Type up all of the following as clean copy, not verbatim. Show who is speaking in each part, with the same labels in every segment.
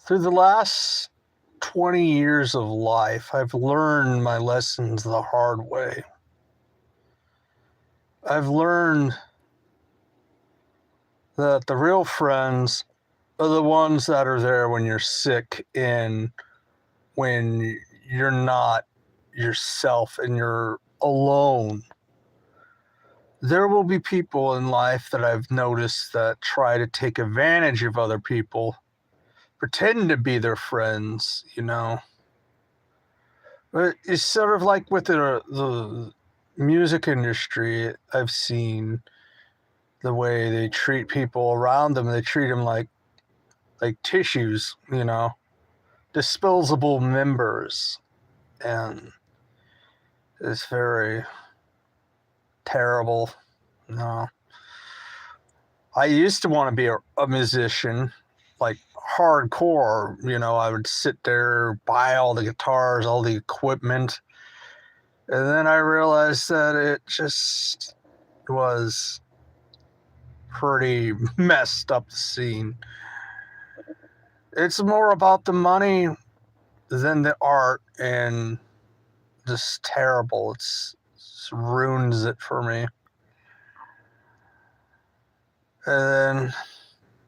Speaker 1: Through the last 20 years of life, I've learned my lessons the hard way. I've learned that the real friends are the ones that are there when you're sick and when you're not yourself and you're alone. There will be people in life that I've noticed that try to take advantage of other people, pretend to be their friends. But it's sort of like with the music industry. I've seen the way they treat people around them. They treat them like tissues, disposable members, and it's very terrible. No, I used to want to be a musician, like hardcore. I would sit there, buy all the guitars, all the equipment, and then I realized that it just was pretty messed up scene. It's more about the money than the art, and just terrible. It's ruins it for me. And then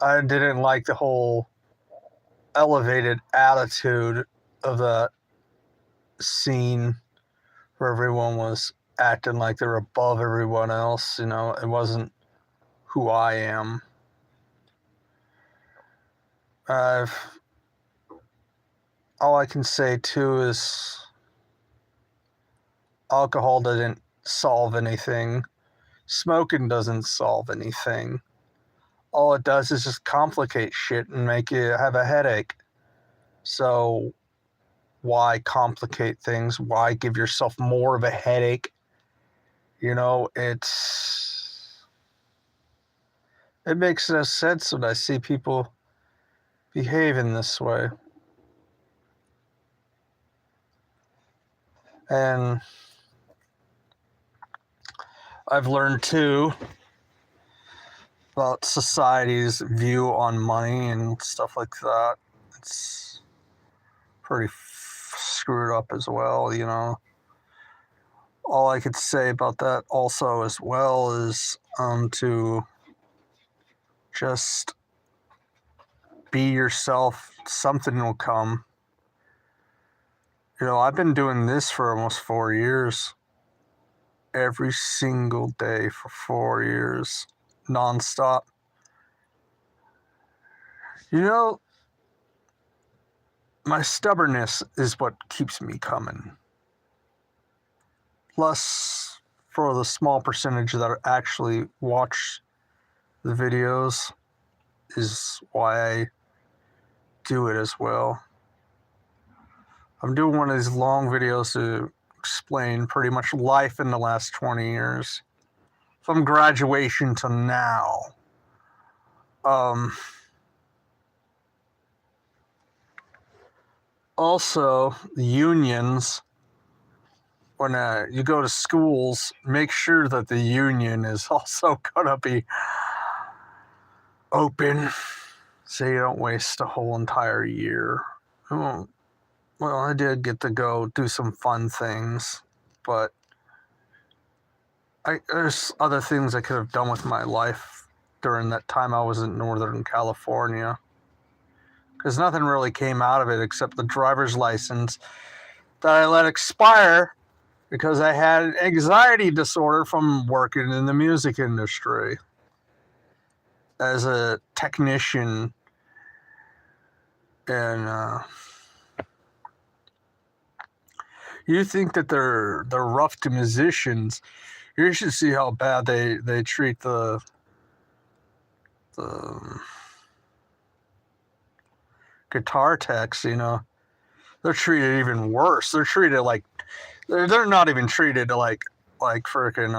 Speaker 1: I didn't like the whole elevated attitude of that scene where everyone was acting like they're above everyone else. It wasn't who I am. I've all I can say too is alcohol didn't solve anything. Smoking doesn't solve anything. All it does is just complicate shit and make you have a headache. So why complicate things? Why give yourself more of a headache? It makes no sense when I see people behaving this way. And I've learned too about society's view on money and stuff like that. It's pretty screwed up as well. All I could say about that also as well is to just be yourself. Something will come. I've been doing this for almost 4 years. Every single day for 4 years, nonstop. My stubbornness is what keeps me coming. Plus, for the small percentage that actually watch the videos, is why I do it as well. I'm doing one of these long videos to explain pretty much life in the last 20 years. From graduation to now. Also, the unions, when you go to schools, make sure that the union is also going to be open so you don't waste a whole entire year. Well, I did get to go do some fun things, but there's other things I could have done with my life during that time I was in Northern California. Because nothing really came out of it except the driver's license that I let expire because I had an anxiety disorder from working in the music industry as a technician. And you think that they're rough to musicians. You should see how bad they treat the guitar techs. They're treated even worse. They're treated like they're not even treated like freaking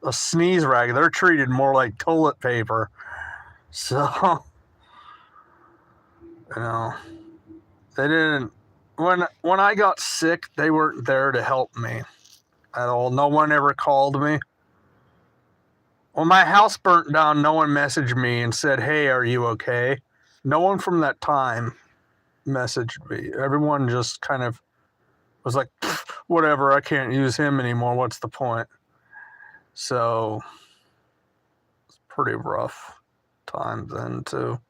Speaker 1: a sneeze rag. They're treated more like toilet paper. So they didn't. When I got sick, they weren't there to help me at all. No one ever called me. When my house burnt down, no one messaged me and said, "Hey, are you okay?" No one from that time messaged me. Everyone just kind of was like, whatever, I can't use him anymore. What's the point? So it's pretty rough time then, too.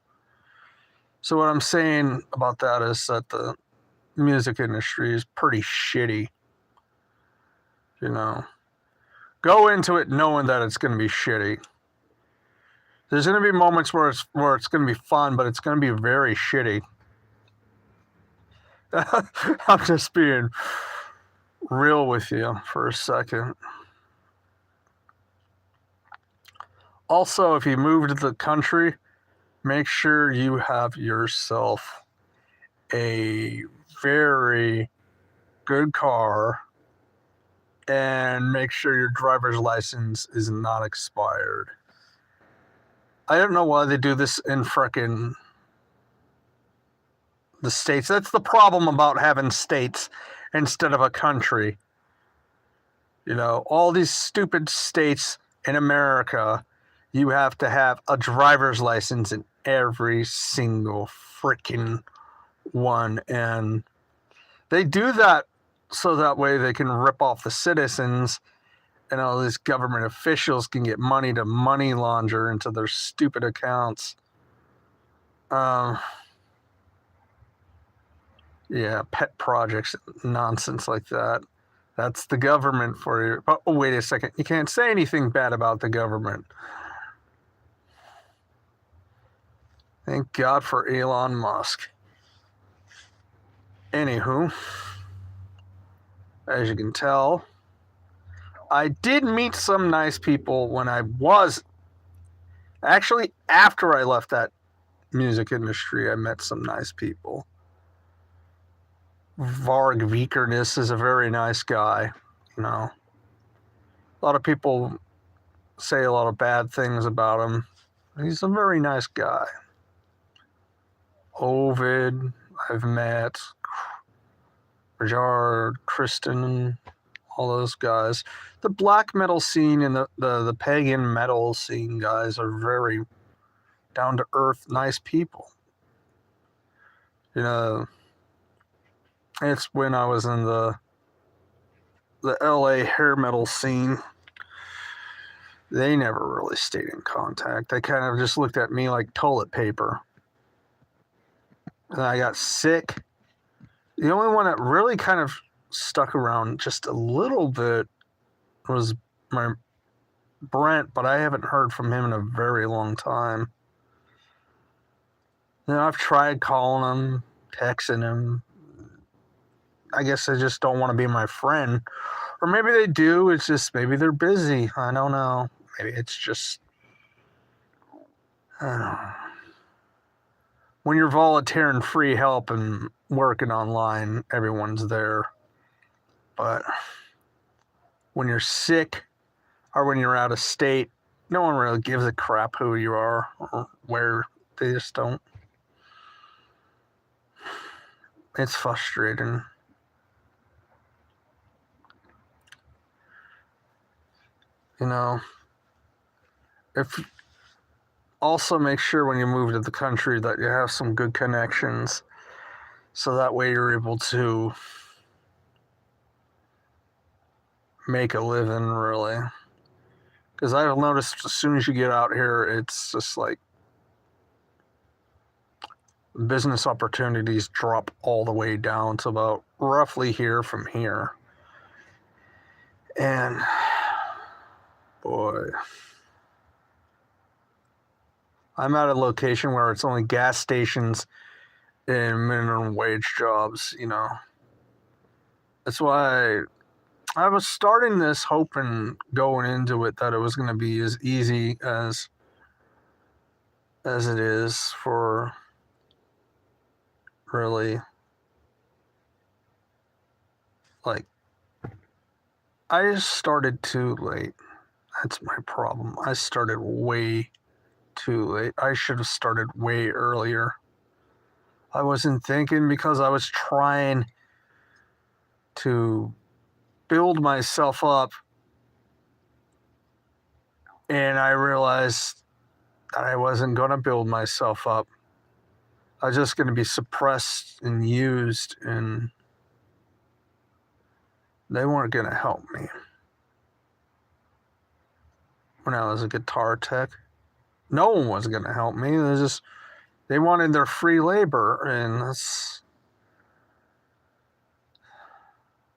Speaker 1: So what I'm saying about that is that the music industry is pretty shitty. You know, go into it knowing that it's going to be shitty. There's going to be moments where it's going to be fun, but it's going to be very shitty. I'm just being real with you for a second. Also, if you move to the country, make sure you have yourself a very good car and make sure your driver's license is not expired. I don't know why they do this in frickin' the states. That's the problem about having states instead of a country. You know, all these stupid states in America, you have to have a driver's license in every single freaking one. And they do that so that way they can rip off the citizens and all these government officials can get money to money launder into their stupid accounts. Yeah, pet projects, nonsense like that. That's the government for you. Oh, wait a second. You can't say anything bad about the government. Thank God for Elon Musk. Anywho, as you can tell, I did meet some nice people when I was... Actually, after I left that music industry, I met some nice people. Varg Vikernes is a very nice guy, you know. A lot of people say a lot of bad things about him. He's a very nice guy. Ovid, I've met. Rajard, Kristen, all those guys. The black metal scene and the pagan metal scene guys are very down-to-earth, nice people. You know, it's when I was in the LA hair metal scene, they never really stayed in contact. They kind of just looked at me like toilet paper. And I got sick. The only one that really kind of stuck around just a little bit was my Brent, but I haven't heard from him in a very long time. You know, I've tried calling him, texting him. I guess they just don't want to be my friend. Or maybe they do, it's just maybe they're busy. I don't know. Maybe it's just... I don't know. When you're volunteering free help and working online, everyone's there. But when you're sick or when you're out of state, no one really gives a crap who you are or where. They just don't. It's frustrating. You know, if also make sure when you move to the country that you have some good connections, so that way you're able to make a living, really. Because I've noticed as soon as you get out here, it's just like business opportunities drop all the way down to about roughly here from here. And boy, I'm at a location where it's only gas stations and minimum wage jobs, you know. That's why I was starting this hoping going into it that it was going to be as easy as it is for really, like, I just started too late. That's my problem. I started way too late. I should have started way earlier. I wasn't thinking because I was trying to build myself up, and I realized that I wasn't going to build myself up. are just going to be suppressed and used, and they weren't going to help me. When I was a guitar tech, no one was going to help me. They wanted their free labor, and that's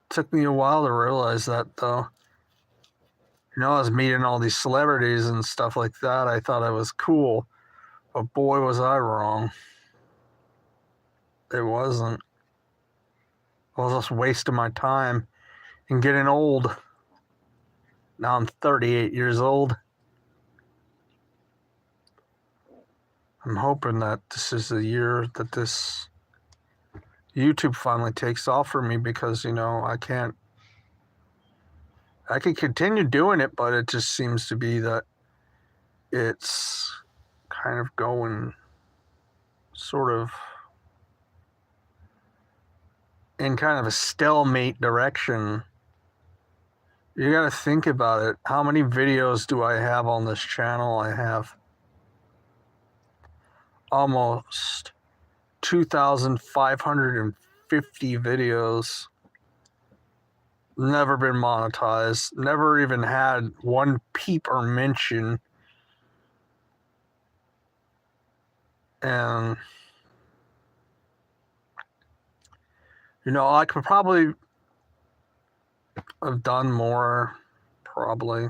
Speaker 1: took me a while to realize that, though. I was meeting all these celebrities and stuff like that. I thought I was cool, but boy, was I wrong. It wasn't. I was just wasting my time and getting old. Now I'm 38 years old. I'm hoping that this is the year that this YouTube finally takes off for me, because, I can continue doing it, but it just seems to be that it's kind of going sort of in kind of a stalemate direction. You got to think about it. How many videos do I have on this channel? I have almost 2,550 videos. Never been monetized. Never even had one peep or mention. And, I could probably have done more, probably.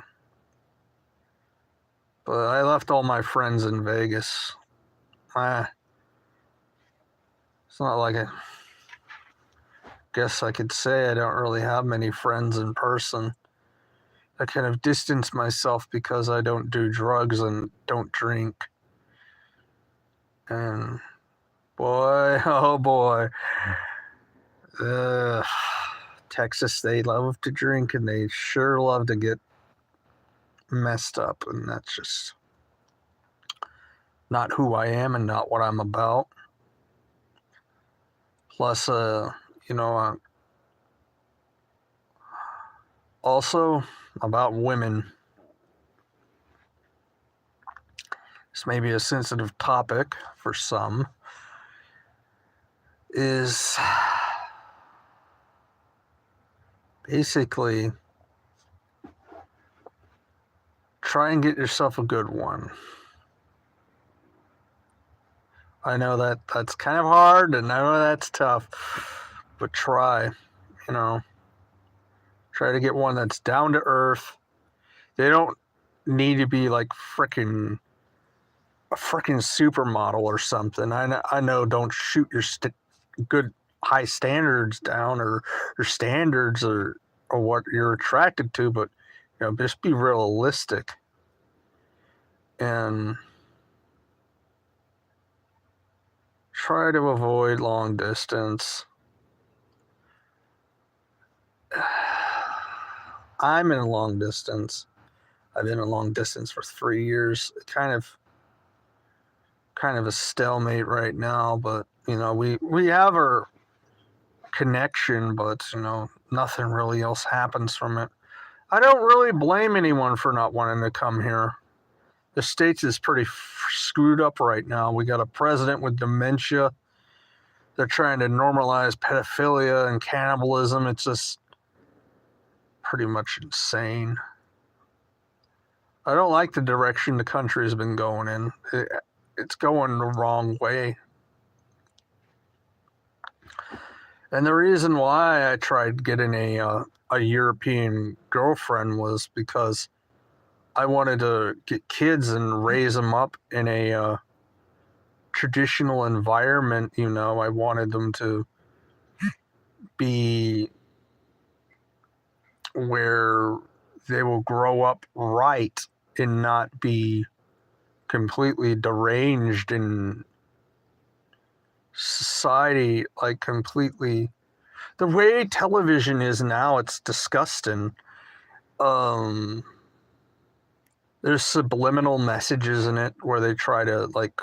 Speaker 1: But I left all my friends in Vegas. It's not like I guess I could say I don't really have many friends in person. I kind of distance myself because I don't do drugs and don't drink. And boy, oh boy, Texas, they love to drink, and they sure love to get messed up, and that's just not who I am and not what I'm about. Plus, also about women. This may be a sensitive topic for some. Is basically try and get yourself a good one. I know that's kind of hard, and I know that's tough, but try, try to get one that's down to earth. They don't need to be like a freaking supermodel or something. I know don't shoot your good high standards down, or standards, or what you're attracted to, but just be realistic and try to avoid long distance. I'm in a long distance. I've been in a long distance for 3 years. Kind of a stalemate right now, but we have our connection, but nothing really else happens from it. I don't really blame anyone for not wanting to come here. The States is pretty screwed up right now. We got a president with dementia. They're trying to normalize pedophilia and cannibalism. It's just pretty much insane. I don't like the direction the country has been going in. It's going the wrong way. And the reason why I tried getting a European girlfriend was because I wanted to get kids and raise them up in a traditional environment. I wanted them to be where they will grow up right and not be completely deranged in society, like completely. The way television is now, it's disgusting. There's subliminal messages in it where they try to like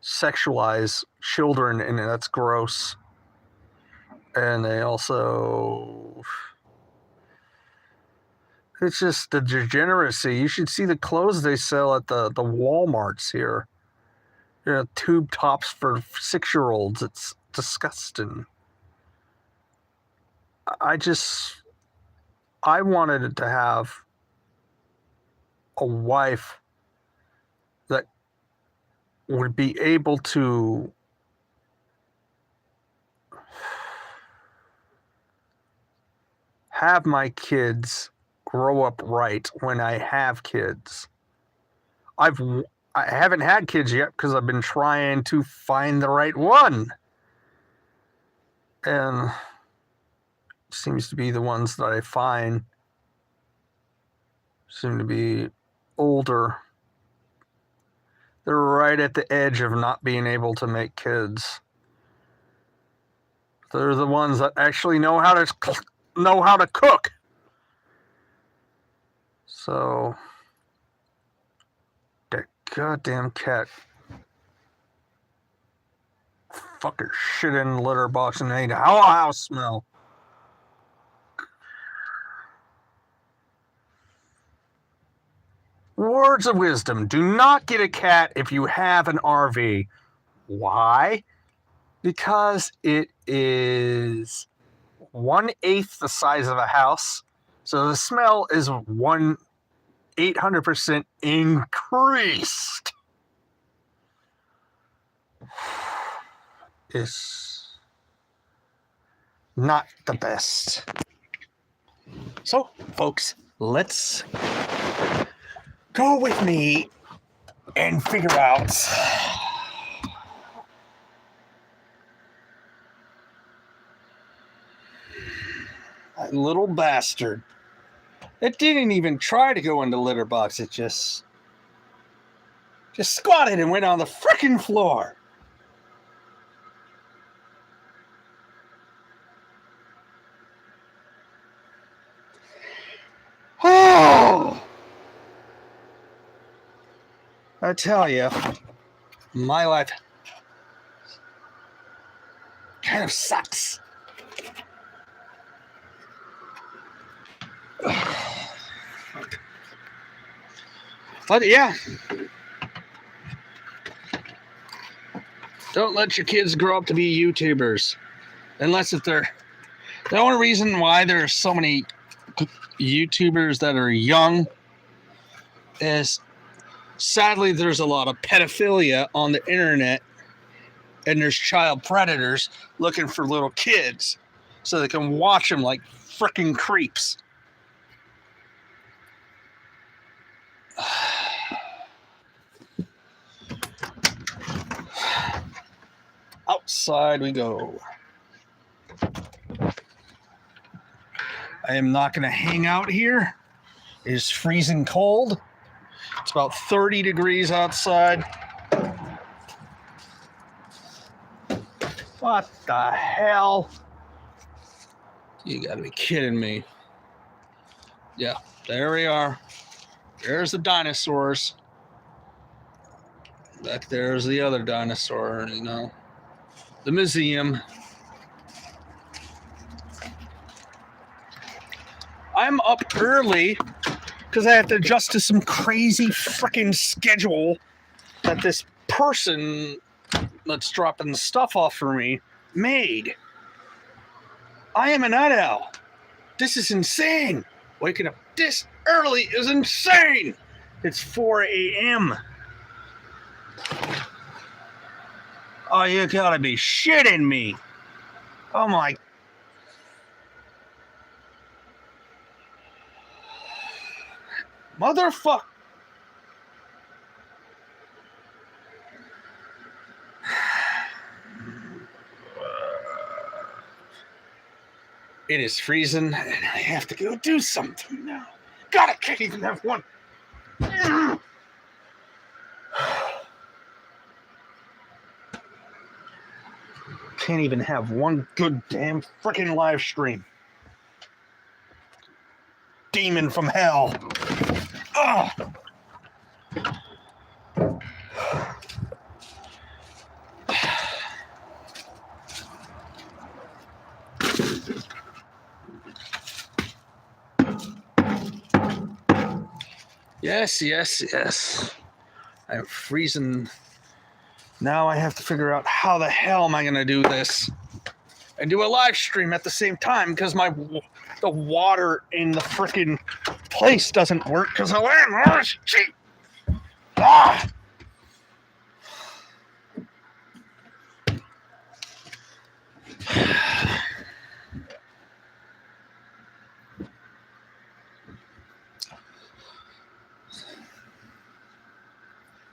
Speaker 1: sexualize children, and that's gross. And they also, it's just the degeneracy. You should see the clothes they sell at the Walmarts here. tube tops for 6-year-olds. It's disgusting. I wanted to have a wife that would be able to have my kids grow up right when I have kids. I haven't had kids yet because I've been trying to find the right one. And it seems to be the ones that I find seem to be older. They're right at the edge of not being able to make kids. They're the ones that actually know how to cook. So that goddamn cat fucker shit in the litter box and ate a house smell. Words of wisdom. Do not get a cat if you have an RV. Why? Because it is 1/8 the size of a house. So the smell is 800% increased. It's not the best. So, folks, let's go with me and figure out that little bastard. It didn't even try to go in the litter box. It just squatted and went on the frickin' floor. Oh! I tell you, my life kind of sucks. But yeah, don't let your kids grow up to be YouTubers, unless if they're the only reason why there are so many YouTubers that are young is sadly there's a lot of pedophilia on the internet, and there's child predators looking for little kids so they can watch them like freaking creeps. Outside we go. I am not going to hang out here. It is freezing cold. It's about 30 degrees outside. What the hell? You gotta be kidding me. Yeah, there we are. There's the dinosaurs. Back there's the other dinosaur, you know. The museum. I'm up early because I have to adjust to some crazy freaking schedule that this person that's dropping the stuff off for me made. I am a night owl. This is insane. Waking up this early is insane. It's 4 a.m. Oh, you gotta be shitting me. Oh my. Motherfucker. It is freezing and I have to go do something now. God, I can't even have one. Can't even have one good damn freaking live stream. Demon from hell. Ugh. Yes. I'm freezing Now I have to figure out how the hell am I going to do this and do a live stream at the same time because the water in the freaking place doesn't work because the landlord is cheap. Ah!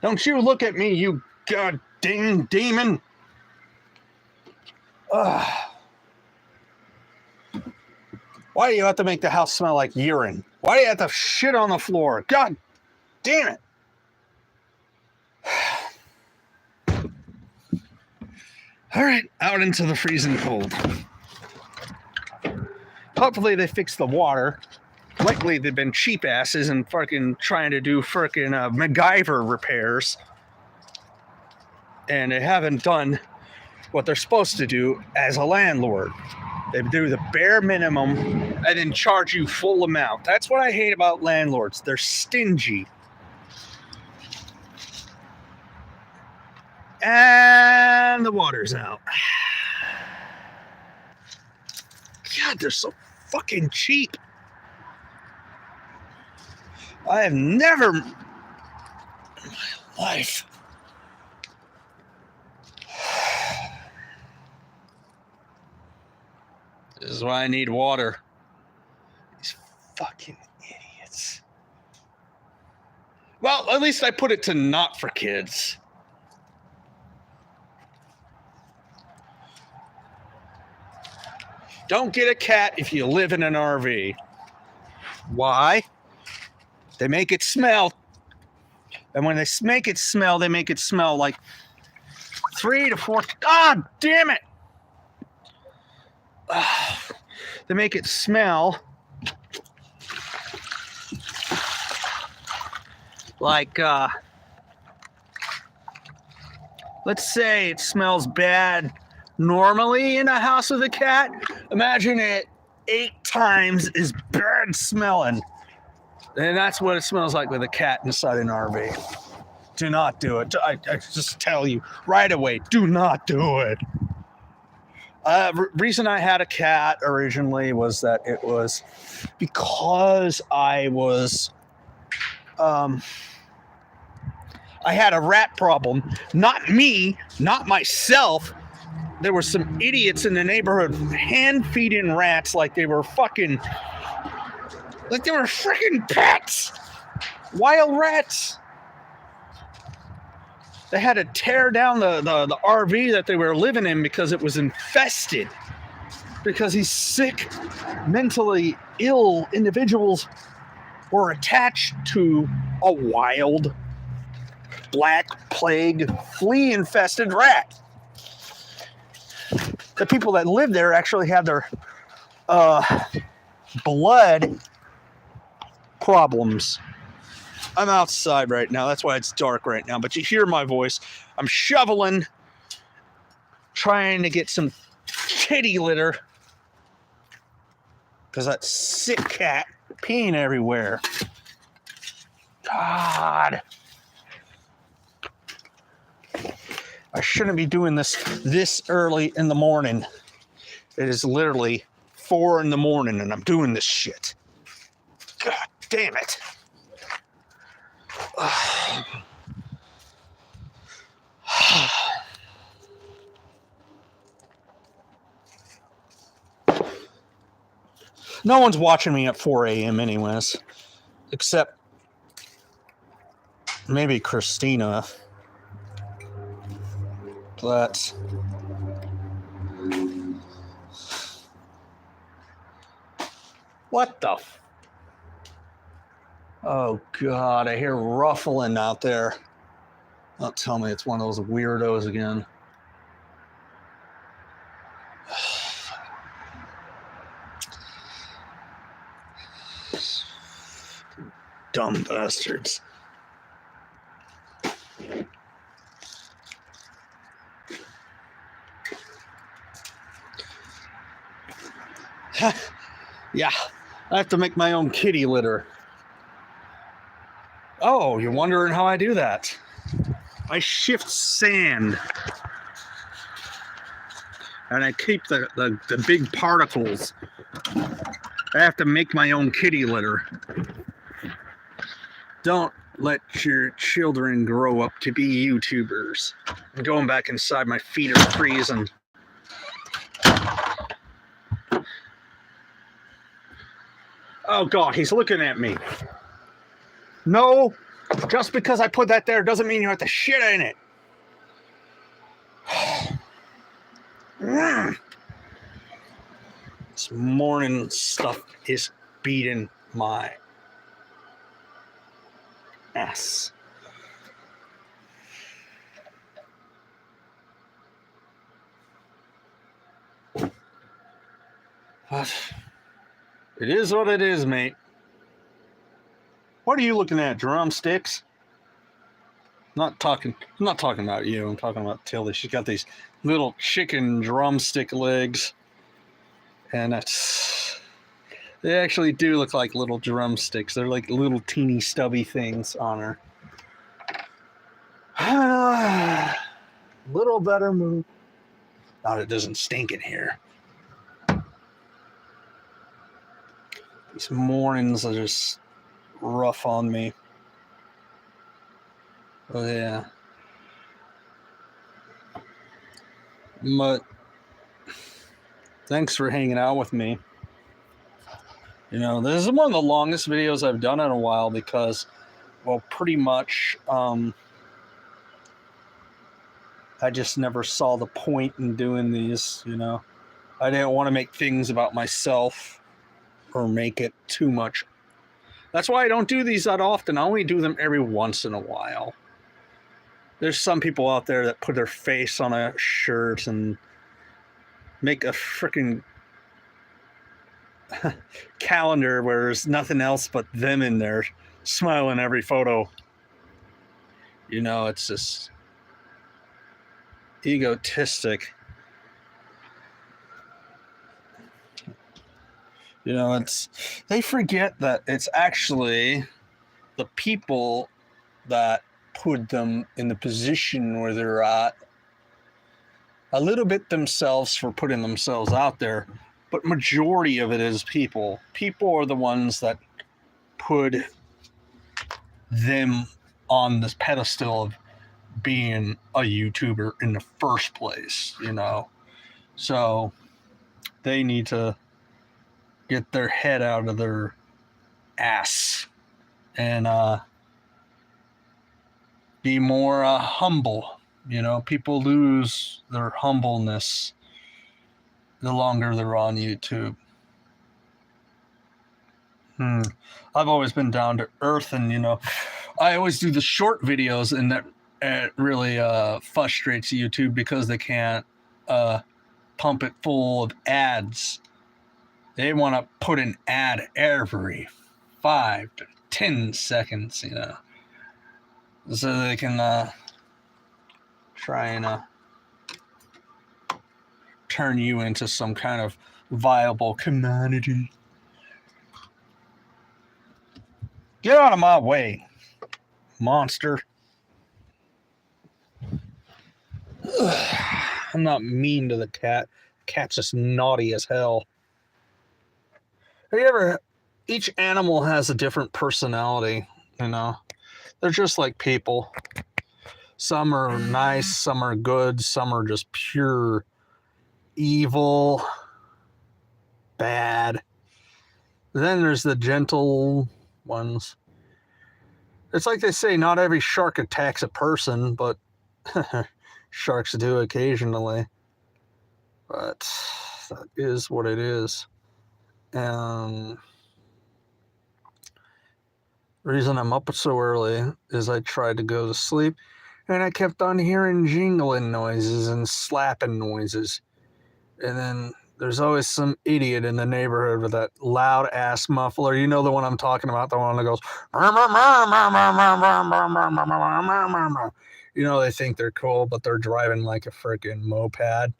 Speaker 1: Don't you look at me, you goddamn demon. Why do you have to make the house smell like urine? Why do you have to shit on the floor? God damn it. All right, out into the freezing cold. Hopefully they fix the water. Lately they've been cheap asses and fucking trying to do freaking MacGyver repairs. And they haven't done what they're supposed to do as a landlord. They do the bare minimum and then charge you full amount. That's what I hate about landlords. They're stingy. And the water's out. God, they're so fucking cheap. I have never in my life. This is why I need water. These fucking idiots. Well, at least I put it to not for kids. Don't get a cat if you live in an RV. Why? They make it smell. And when they make it smell, they make it smell like 3 to 4. God damn it! They make it smell like, let's say it smells bad normally in a house with a cat. Imagine it 8 times as bad smelling. And that's what it smells like with a cat inside an RV. Do not do it. I just tell you right away, do not do it. Reason I had a cat originally was that it was because I was, I had a rat problem. Not me, not myself. There were some idiots in the neighborhood hand feeding rats like they were freaking pets. Wild rats. They had to tear down the RV that they were living in because it was infested. Because these sick, mentally ill individuals were attached to a wild, black plague, flea-infested rat. The people that lived there actually had their blood problems. I'm outside right now. That's why it's dark right now. But you hear my voice. I'm shoveling, trying to get some kitty litter. Because that sick cat peeing everywhere. God. I shouldn't be doing this early in the morning. It is literally 4 in the morning and I'm doing this shit. God damn it. No one's watching me at 4 a.m. anyways, except maybe Christina. But what the oh God, I hear ruffling out there. Don't tell me it's one of those weirdos again. Dumb bastards. Yeah, I have to make my own kitty litter. Oh, you're wondering how I do that? I shift sand. And I keep the big particles. I have to make my own kitty litter. Don't let your children grow up to be YouTubers. I'm going back inside, my feet are freezing. Oh God, he's looking at me. No, just because I put that there doesn't mean you have to shit in it. This morning stuff is beating my ass. But it is what it is, mate. What are you looking at? Drumsticks? I'm not talking about you. I'm talking about Tilly. She's got these little chicken drumstick legs, and they actually do look like little drumsticks. They're like little teeny stubby things on her. Little better move. Now it doesn't stink in here. These mornings are just rough on me. Oh yeah. But thanks for hanging out with me. You know, this is one of the longest videos I've done in a while because, well, pretty much I just never saw the point in doing these, you know. I didn't want to make things about myself or make it too much. That's why I don't do these that often. I only do them every once in a while. There's some people out there that put their face on a shirt and make a freaking calendar where there's nothing else but them in there, smiling every photo. You know, it's just egotistic. You know, they forget that it's actually the people that put them in the position where they're at. A little bit themselves for putting themselves out there, but majority of it is people. People are the ones that put them on this pedestal of being a YouTuber in the first place, you know. So they need to get their head out of their ass and be more humble. You know, people lose their humbleness the longer they're on YouTube. I've always been down to earth, and you know, I always do the short videos, and that it really frustrates YouTube because they can't pump it full of ads. They want to put an ad every 5 to 10 seconds, you know, so they can try and turn you into some kind of viable commodity. Get out of my way, monster. I'm not mean to the cat. The cat's just naughty as hell. Have you ever... Each animal has a different personality, you know. They're just like people. Some are nice, some are good, some are just pure evil, bad. Then there's the gentle ones. It's like they say, not every shark attacks a person, but sharks do occasionally. But that is what it is. And the reason I'm up so early is I tried to go to sleep, and I kept on hearing jingling noises and slapping noises. And then there's always some idiot in the neighborhood with that loud ass muffler. You know the one I'm talking about, the one that goes, you know, they think they're cool, but they're driving like a freaking moped.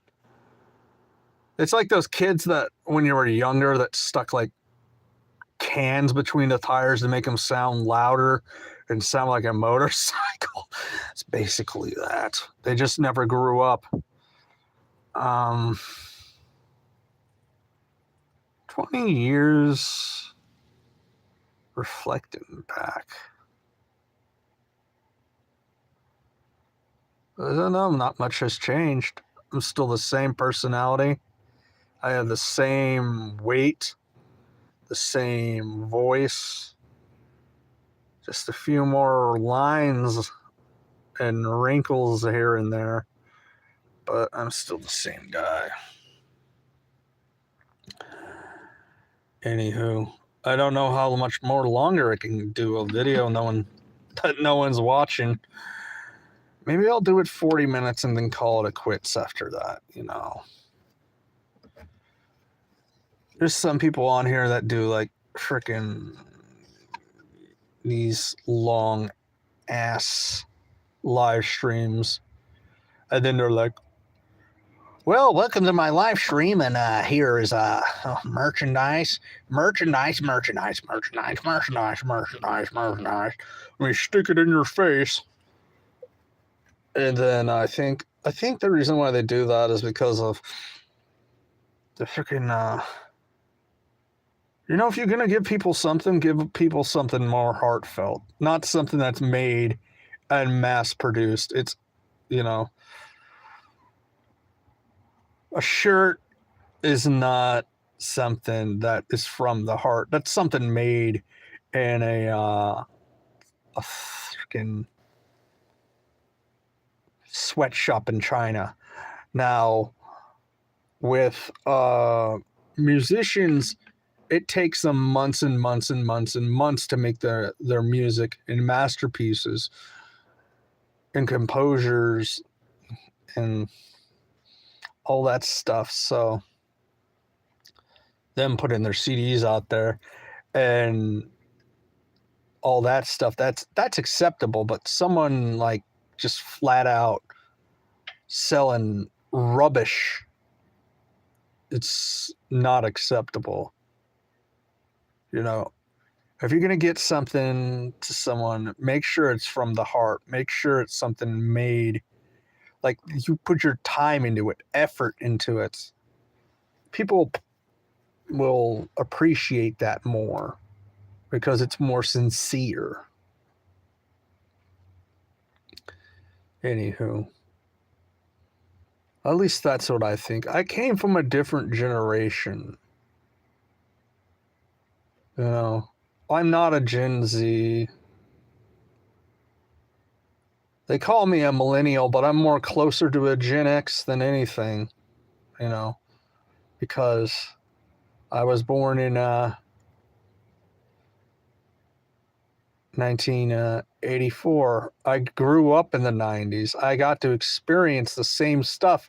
Speaker 1: It's like those kids that when you were younger that stuck like cans between the tires to make them sound louder, and sound like a motorcycle. It's basically that. They just never grew up. 20 years reflecting back. I don't know, not much has changed. I'm still the same personality. I have the same weight, the same voice, just a few more lines and wrinkles here and there, but I'm still the same guy. Anywho, I don't know how much more longer I can do a video that no one's watching. Maybe I'll do it 40 minutes and then call it a quits after that, you know. There's some people on here that do like freaking these long ass live streams. And then they're like, well, welcome to my live stream, and here is merchandise. Let me stick it in your face. And then I think the reason why they do that is because of the freaking you know, if you're gonna give people something more heartfelt, not something that's made and mass produced. It's, you know, a shirt is not something that is from the heart. That's something made in a freaking sweatshop in China. Now, with musicians, it takes them months and months and months and months to make their music and masterpieces and composers and all that stuff. So them putting their CDs out there and all that stuff, that's acceptable. But someone like just flat out selling rubbish, it's not acceptable. You know, if you're going to get something to someone, make sure it's from the heart. Make sure it's something made, like you put your time into it, effort into it. People will appreciate that more because it's more sincere. Anywho, at least that's what I think. I came from a different generation. You know, I'm not a Gen Z. They call me a millennial, but I'm more closer to a Gen X than anything, you know, because I was born in 1984. I grew up in the 90s. I got to experience the same stuff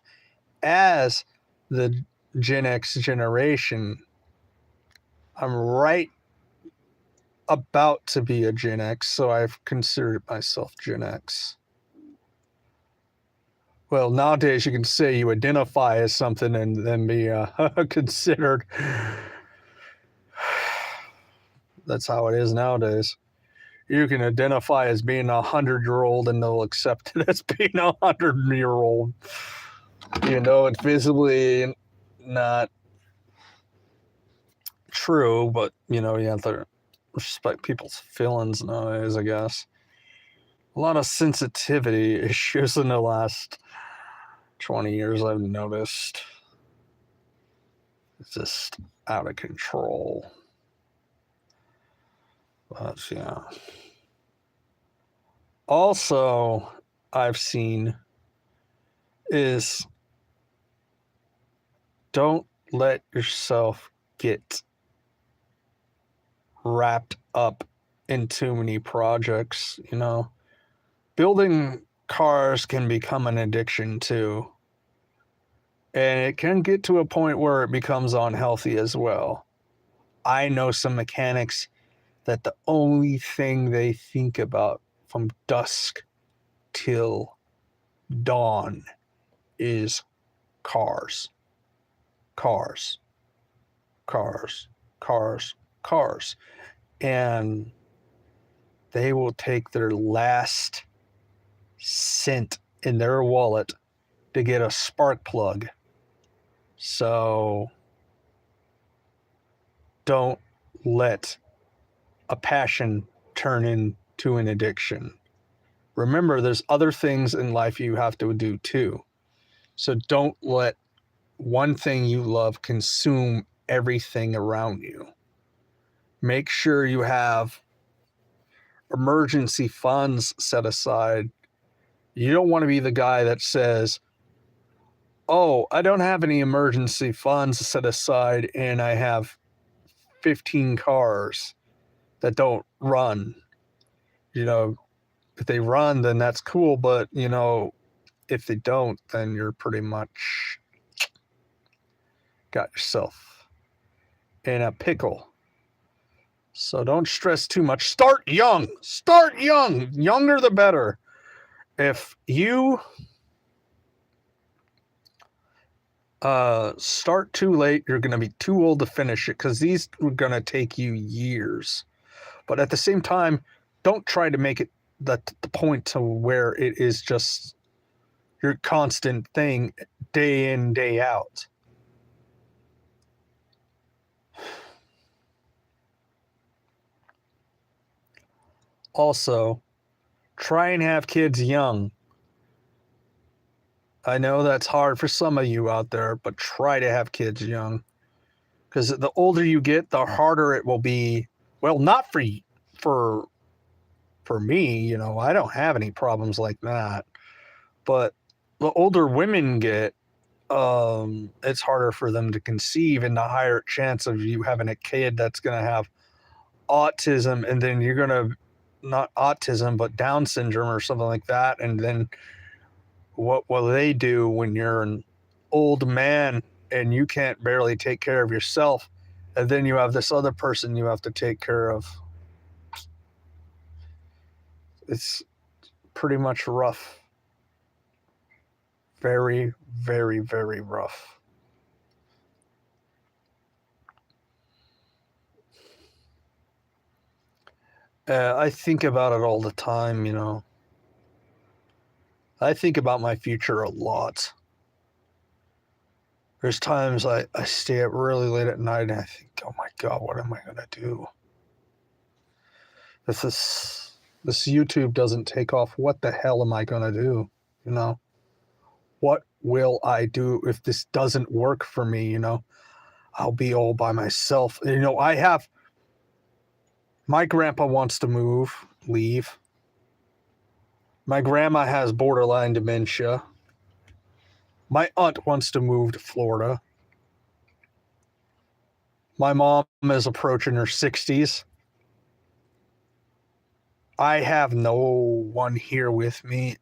Speaker 1: as the Gen X generation. I'm right about to be a Gen X, so I've considered myself Gen X. Well, nowadays you can say you identify as something and then be considered. That's how it is nowadays. You can identify as being 100-year-old and they'll accept it as being 100-year-old. You know, it's visibly not true, but, you know, you have to respect people's feelings nowadays, I guess. A lot of sensitivity issues in the last 20 years I've noticed. It's just out of control. But yeah. Also, I've seen is don't let yourself get wrapped up in too many projects, you know. Building cars can become an addiction too. And it can get to a point where it becomes unhealthy as well. I know some mechanics that the only thing they think about from dusk till dawn is cars. Cars. Cars. Cars. Cars. And they will take their last cent in their wallet to get a spark plug. So don't let a passion turn into an addiction. Remember, there's other things in life you have to do too. So don't let one thing you love consume everything around you. Make sure you have emergency funds set aside. You don't want to be the guy that says, oh, I don't have any emergency funds set aside and I have 15 cars that don't run. You know, if they run, then that's cool. But, you know, if they don't, then you're pretty much got yourself in a pickle. So don't stress too much. Start young. Start young. Younger the better. If you start too late, you're going to be too old to finish it, because these are going to take you years. But at the same time, don't try to make it the point to where it is just your constant thing day in, day out. Also, try and have kids young. I know that's hard for some of you out there, but try to have kids young. Because the older you get, the harder it will be. Well, not for me, you know, I don't have any problems like that. But the older women get, it's harder for them to conceive, and the higher chance of you having a kid that's going to have autism, and then you're going to, not autism, but Down syndrome or something like that. And then what will they do when you're an old man and you can't barely take care of yourself? And then you have this other person you have to take care of. It's pretty much rough. Very, very, very rough. I think about it all the time, you know. I think about my future a lot. There's times I stay up really late at night and I think, oh my God, what am I going to do? If this YouTube doesn't take off, what the hell am I going to do? You know, what will I do if this doesn't work for me? You know, I'll be all by myself. You know, my grandpa wants to leave. My grandma has borderline dementia. My aunt wants to move to Florida. My mom is approaching her 60s. I have no one here with me.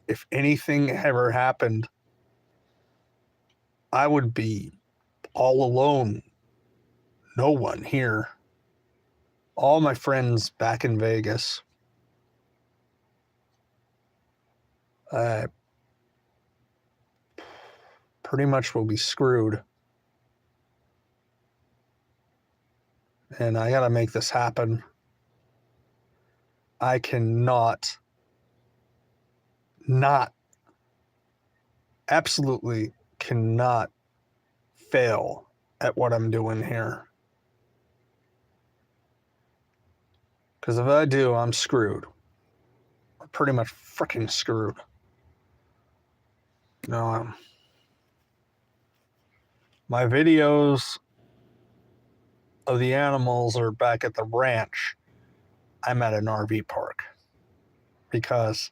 Speaker 1: If anything ever happened, I would be all alone. No one here. All my friends back in Vegas. I pretty much will be screwed. And I gotta make this happen. I cannot absolutely cannot fail at what I'm doing here. Because if I do, I'm screwed. I'm pretty much freaking screwed. You know, my videos of the animals are back at the ranch. I'm at an RV park. Because,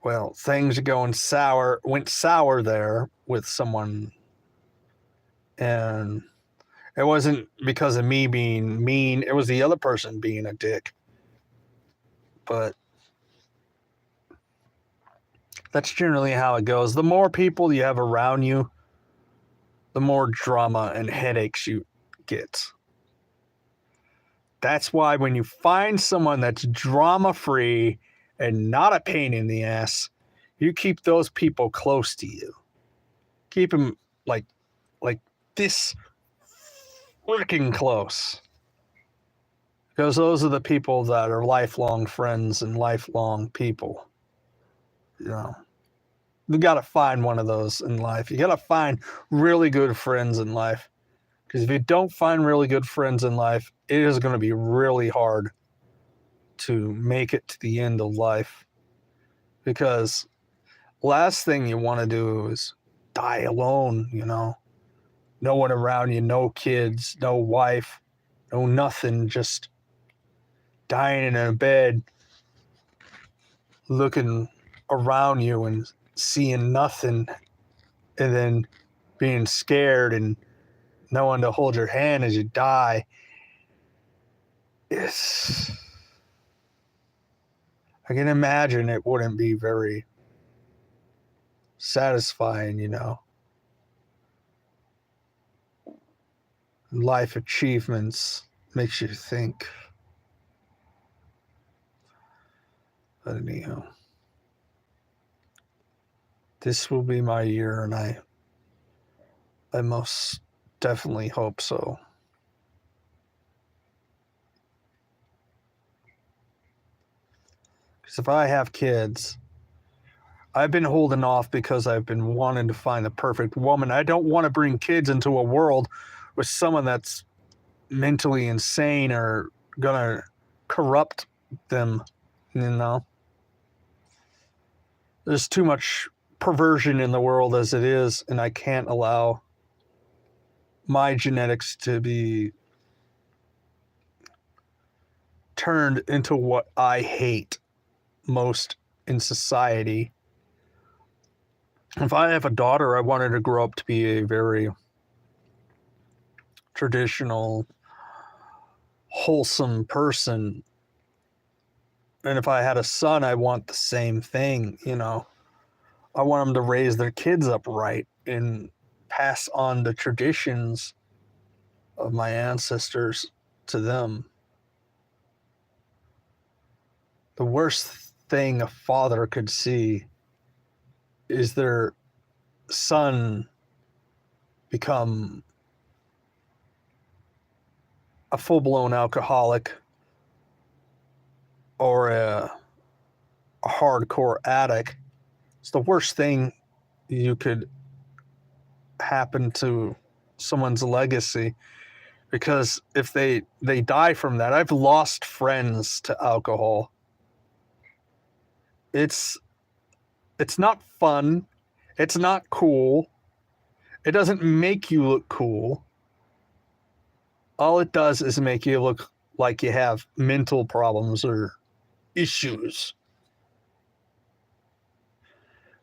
Speaker 1: well, things went sour there with someone. And it wasn't because of me being mean. It was the other person being a dick. But that's generally how it goes. The more people you have around you, the more drama and headaches you get. That's why when you find someone that's drama-free and not a pain in the ass, you keep those people close to you. Keep them like this freaking close. Because those are the people that are lifelong friends and lifelong people. You know, you got to find one of those in life. You got to find really good friends in life. Because if you don't find really good friends in life, it is going to be really hard to make it to the end of life. Because last thing you want to do is die alone, you know. No one around you, no kids, no wife, no nothing, just dying in a bed, looking around you and seeing nothing, and then being scared and no one to hold your hand as you die. It's, I can imagine it wouldn't be very satisfying, you know. Life achievements makes you think. But anyhow, this will be my year, and I most definitely hope so. Because if I have kids, I've been holding off because I've been wanting to find the perfect woman. I don't want to bring kids into a world with someone that's mentally insane or gonna corrupt them, you know. There's too much perversion in the world as it is, and I can't allow my genetics to be turned into what I hate most in society. If I have a daughter, I want her to grow up to be a very traditional, wholesome person. And if I had a son, I want the same thing, you know. I want them to raise their kids up right and pass on the traditions of my ancestors to them. The worst thing a father could see is their son become a full-blown alcoholic or a hardcore addict. It's the worst thing you could happen to someone's legacy, because if they die from that, I've lost friends to alcohol. It's not fun. It's not cool. It doesn't make you look cool. All it does is make you look like you have mental problems or issues.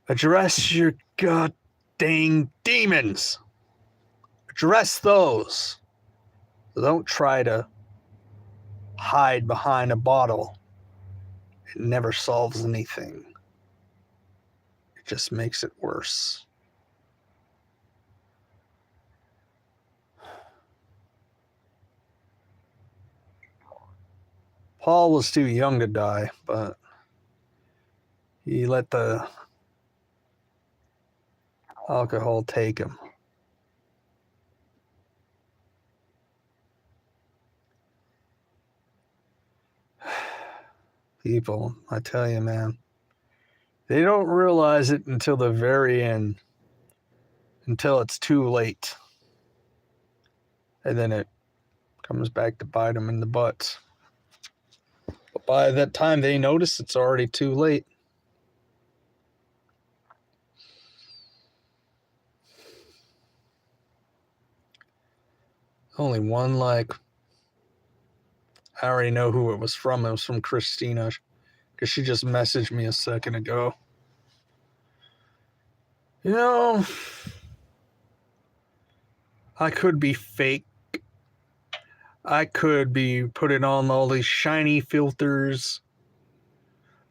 Speaker 1: Address your god dang demons. Address those. Don't try to hide behind a bottle. It never solves anything. It just makes it worse. Paul was too young to die, but he let the alcohol take him. People, I tell you, man, they don't realize it until the very end, until it's too late. And then it comes back to bite them in the butt. But by that time they notice, it's already too late. Only one like. I already know who it was from. It was from Christina, because she just messaged me a second ago. You know, I could be fake. I could be putting on all these shiny filters.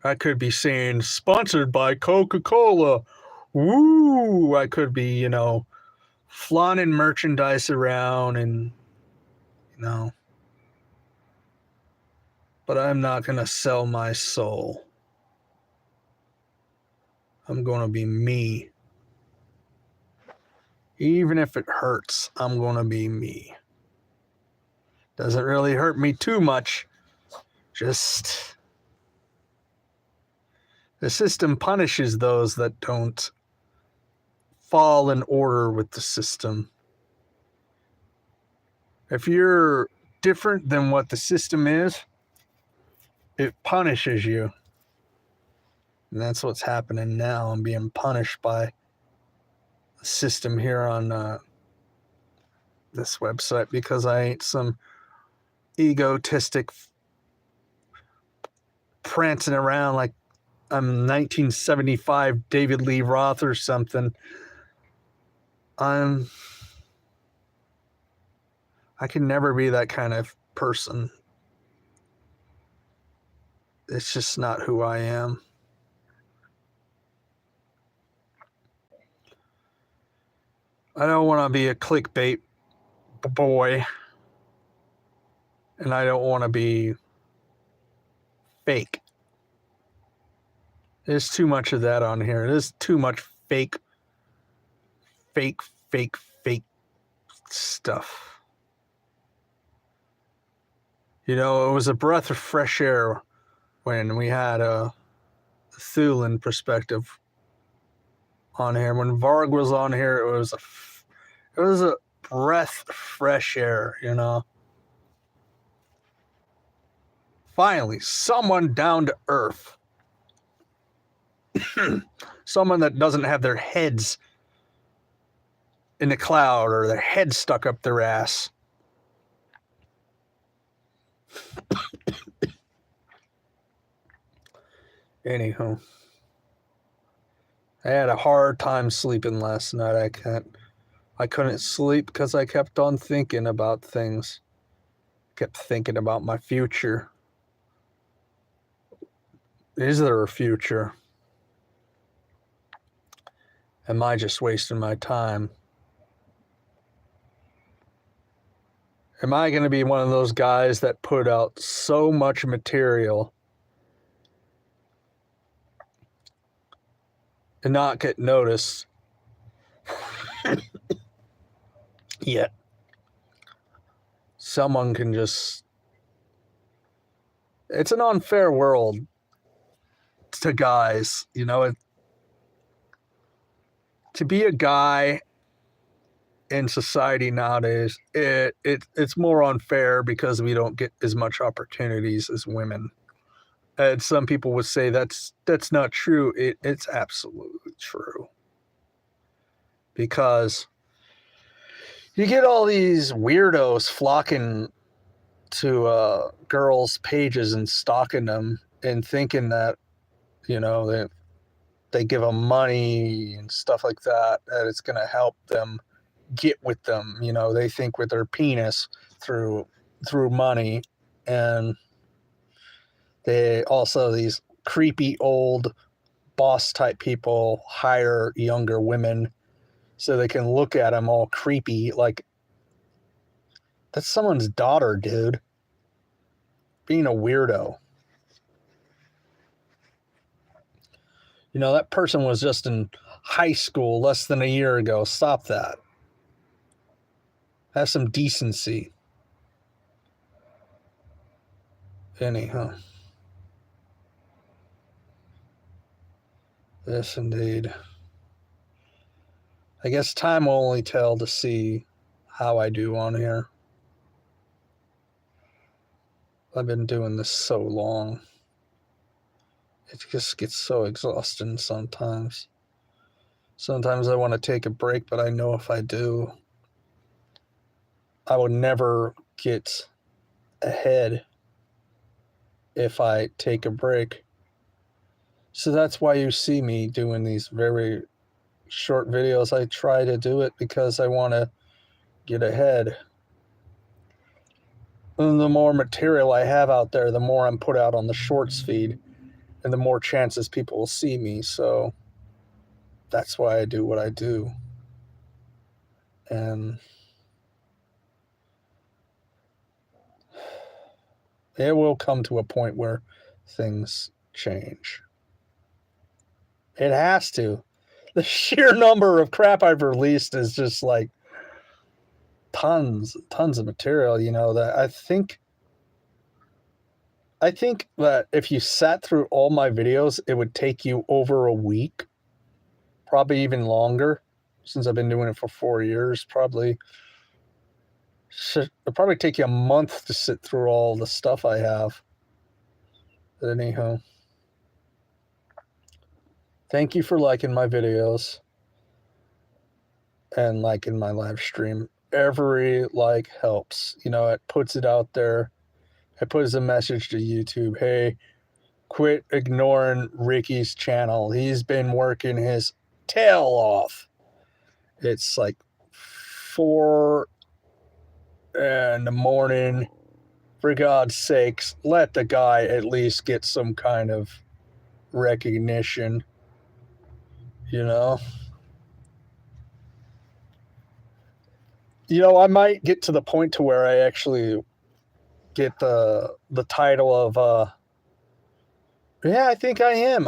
Speaker 1: I could be saying, sponsored by Coca-Cola. Woo! I could be, you know, flaunting merchandise around and, you know. But I'm not going to sell my soul. I'm going to be me. Even if it hurts, I'm going to be me. Doesn't really hurt me too much, Just the system punishes those that don't fall in order with the system. If you're different than what the system is, it punishes you. And that's what's happening now. I'm being punished by the system here on this website because I ain't some egotistic prancing around like I'm 1975 David Lee Roth or something. I can never be that kind of person. It's just not who I am. I don't want to be a clickbait boy. And I don't want to be fake. There's too much of that on here. There's too much fake stuff. You know, it was a breath of fresh air when we had a Thulin perspective on here. When Varg was on here, it was a breath of fresh air, you know. Finally, someone down to earth. Someone that doesn't have their heads in the cloud or their head stuck up their ass. Anywho, I had a hard time sleeping last night. I couldn't sleep because I kept on thinking about things. Kept thinking about my future. Is there a future? Am I just wasting my time? Am I going to be one of those guys that put out so much material and not get noticed yet? Someone can just... It's an unfair world to guys, you know. To be a guy in society nowadays, it's more unfair because we don't get as much opportunities as women. And some people would say that's not true. It's absolutely true. Because you get all these weirdos flocking to girls' pages and stalking them and thinking that, you know, they give them money and stuff like that it's going to help them get with them. You know, they think with their penis through money. And they also, these creepy old boss type people hire younger women so they can look at them all creepy. Like, that's someone's daughter, dude. Being a weirdo. You know, that person was just in high school less than a year ago. Stop that. Have some decency. Anyhow. Yes, indeed. I guess time will only tell to see how I do on here. I've been doing this so long. It just gets so exhausting sometimes. Sometimes I want to take a break, but I know if I do, I will never get ahead if I take a break. So that's why you see me doing these very short videos. I try to do it because I want to get ahead. And the more material I have out there, the more I'm put out on the shorts feed, and the more chances people will see me. So that's why I do what I do. And it will come to a point where things change. It has to. The sheer number of crap I've released is just like tons of material, you know, that I think I think that if you sat through all my videos, it would take you over a week, probably even longer, since I've been doing it for 4 years. It'll probably take you a month to sit through all the stuff I have. But anyhow, thank you for liking my videos and liking my live stream. Every like helps. You know, it puts it out there. It puts a message to YouTube. Hey, quit ignoring Ricky's channel. He's been working his tail off. It's like 4 in the morning. For God's sakes, let the guy at least get some kind of recognition, you know? You know, I might get to the point to where I actually get the title of yeah, I think I am.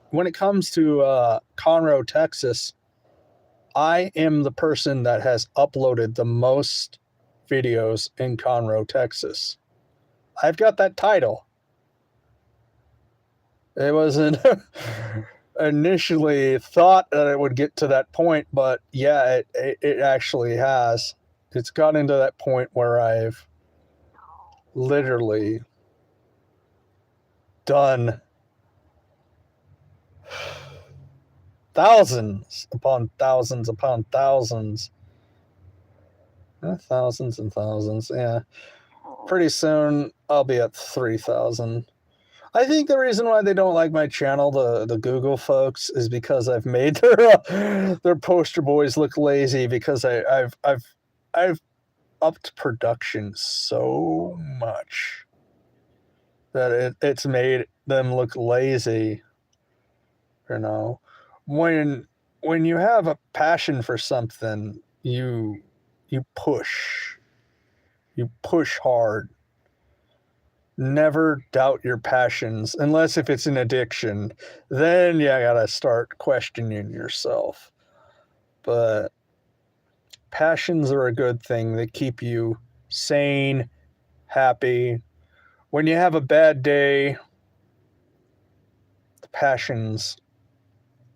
Speaker 1: When it comes to Conroe, Texas, I am the person that has uploaded the most videos in Conroe, Texas. I've got that title. It wasn't initially thought that it would get to that point, but yeah, it actually has. It's gotten to that point where I've literally done thousands upon thousands upon thousands. Thousands and thousands, yeah. Pretty soon I'll be at 3,000. I think the reason why they don't like my channel, the Google folks, is because I've made their poster boys look lazy, because I've upped production so much that it's made them look lazy. You know, when you have a passion for something, you push hard. Never doubt your passions, unless if it's an addiction. Then you gotta start questioning yourself. But passions are a good thing. They keep you sane, happy. When you have a bad day, the passions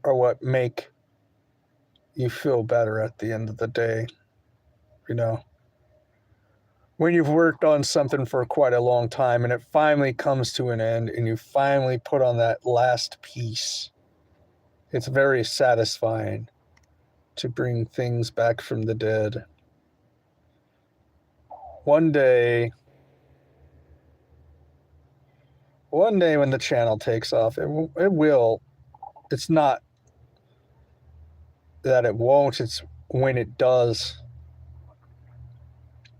Speaker 1: are what make you feel better at the end of the day. You know, when you've worked on something for quite a long time and it finally comes to an end and you finally put on that last piece, it's very satisfying to bring things back from the dead. One day when the channel takes off, it will. It's not that it won't, it's when it does.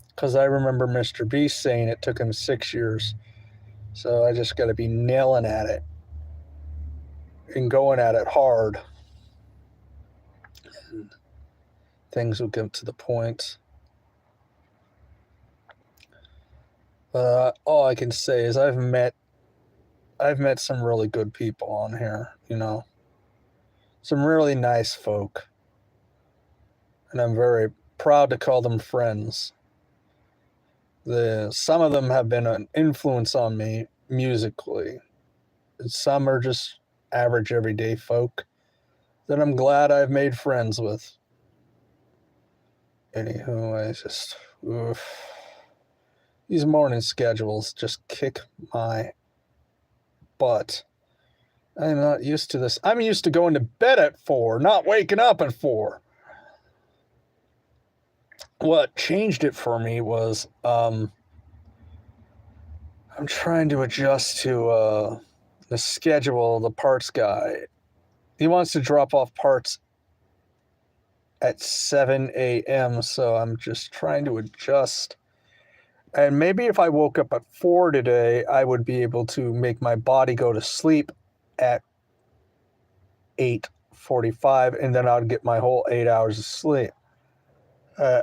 Speaker 1: Because I remember Mr. Beast saying it took him 6 years. So I just got to be nailing at it and going at it hard. And things will get to the point. But all I can say is I've met some really good people on here, you know. Some really nice folk. And I'm very proud to call them friends. Some of them have been an influence on me musically. Some are just average everyday folk that I'm glad I've made friends with. Anywho, I just these morning schedules just kick my butt. I'm not used to this. I'm used to going to bed at 4, not waking up at 4. What changed it for me was I'm trying to adjust to the schedule, the parts guy. He wants to drop off parts at 7 a.m., so I'm just trying to adjust. And maybe if I woke up at 4 today, I would be able to make my body go to sleep at 8:45, and then I'd get my whole 8 hours of sleep. I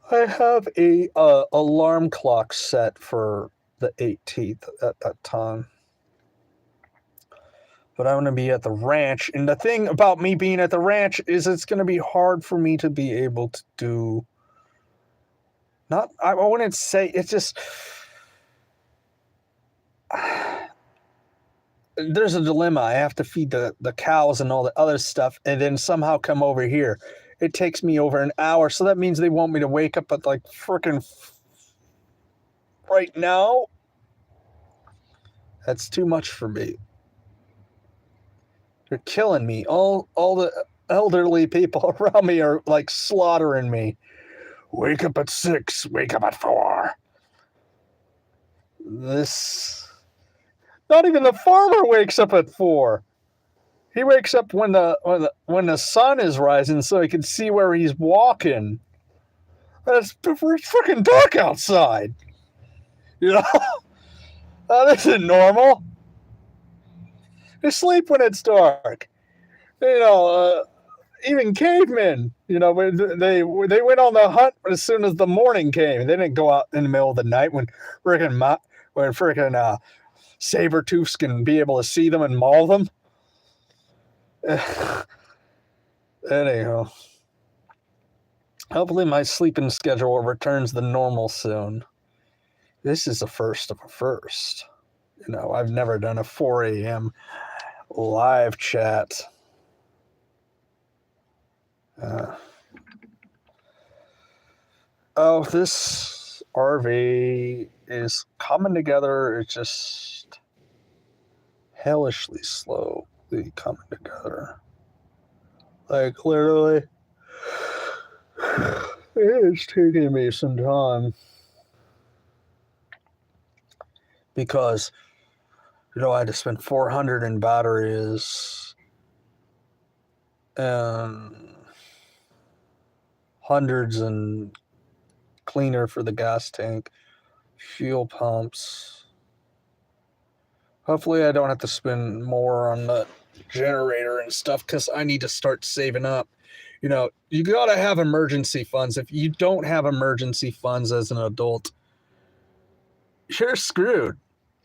Speaker 1: have a alarm clock set for the 18th at that time. But I'm going to be at the ranch. And the thing about me being at the ranch is it's going to be hard for me to be able to do Not, I wouldn't say, it's just, there's a dilemma. I have to feed the cows and all the other stuff and then somehow come over here. It takes me over an hour. So that means they want me to wake up at like freaking right now. That's too much for me. They're killing me. All the elderly people around me are like slaughtering me. Wake up at 6, wake up at 4. This, not even the farmer wakes up at 4. He wakes up when the sun is rising so he can see where he's walking. It's freaking dark outside. You know? This isn't normal. They sleep when it's dark. You know, even cavemen, you know, they went on the hunt as soon as the morning came. They didn't go out in the middle of the night when freaking saber-tooths can be able to see them and maul them. Anyhow, hopefully my sleeping schedule returns to normal soon. This is the first of a first. You know, I've never done a 4 a.m. live chat. This RV is coming together. It's just hellishly slowly coming together. Like, literally, it's taking me some time. Because, you know, I had to spend $400 in batteries and hundreds in cleaner for the gas tank, fuel pumps. Hopefully I don't have to spend more on the generator and stuff because I need to start saving up. You know, you got to have emergency funds. If you don't have emergency funds as an adult, you're screwed.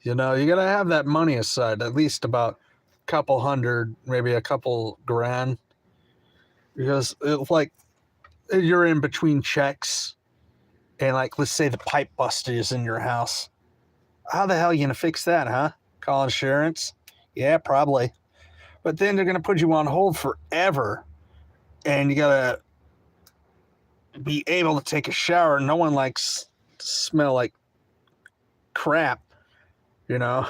Speaker 1: You know, you got to have that money aside, at least about a couple hundred, maybe a couple grand. Because it's like you're in between checks and, like, let's say the pipe busted is in your house. How the hell are you going to fix that, huh? Call insurance? Yeah, probably. But then they're going to put you on hold forever. And you got to be able to take a shower. No one likes to smell like crap, you know?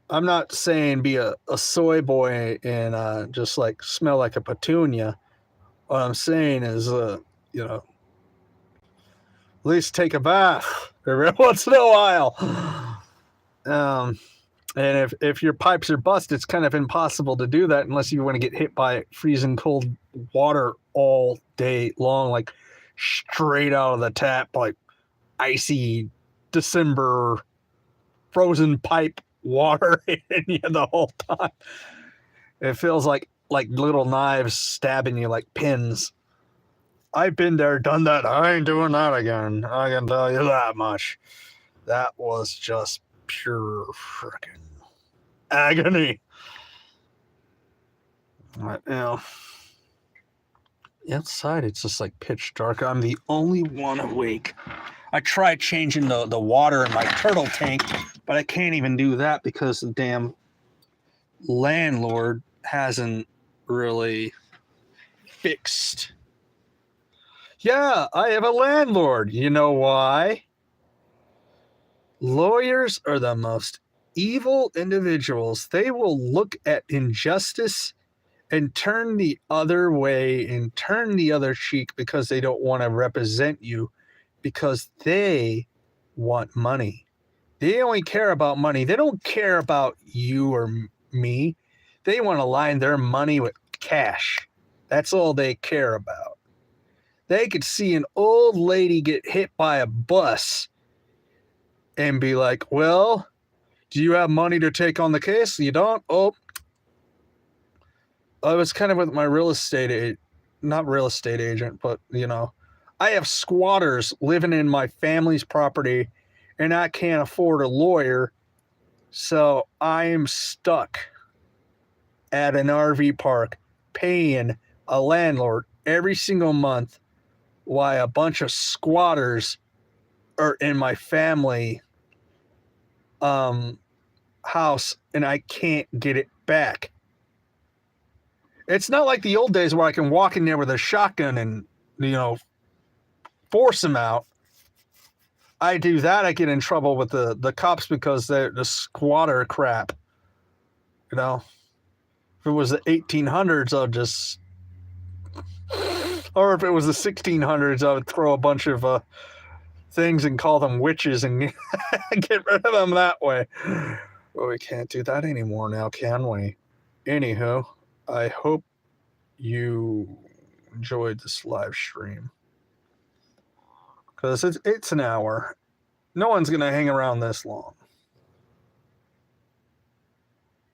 Speaker 1: I'm not saying be a soy boy and just like smell like a petunia. What I'm saying is, you know, at least take a bath every once in a while. And if your pipes are busted, it's kind of impossible to do that unless you want to get hit by freezing cold water all day long, like straight out of the tap, like icy December frozen pipe water in you the whole time. It feels like little knives stabbing you like pins. I've been there, done that. I ain't doing that again. I can tell you that much. That was just pure freaking agony. You know, inside it's just like pitch dark. I'm the only one awake. I tried changing the water in my turtle tank, but I can't even do that because the damn landlord hasn't really fixed. Yeah, I have a landlord. You know why? Lawyers are the most evil individuals. They will look at injustice and turn the other way and turn the other cheek because they don't want to represent you, because they want money. They only care about money. They don't care about you or me. They want to line their money with cash. That's all they care about. They could see an old lady get hit by a bus and be like, well, do you have money to take on the case? You don't? Oh. I was kind of with my not real estate agent, but, you know, I have squatters living in my family's property and I can't afford a lawyer. So I am stuck at an RV park paying a landlord every single month why a bunch of squatters are in my family house and I can't get it back. It's not like the old days where I can walk in there with a shotgun and, force them out. I do that, I get in trouble with the cops because they're the squatter crap. If it was the 1800s, I'll just, or if it was the 1600s, I would throw a bunch of things and call them witches and get rid of them that way. Well, we can't do that anymore now, can we? Anywho, I hope you enjoyed this live stream. Because it's an hour. No one's going to hang around this long.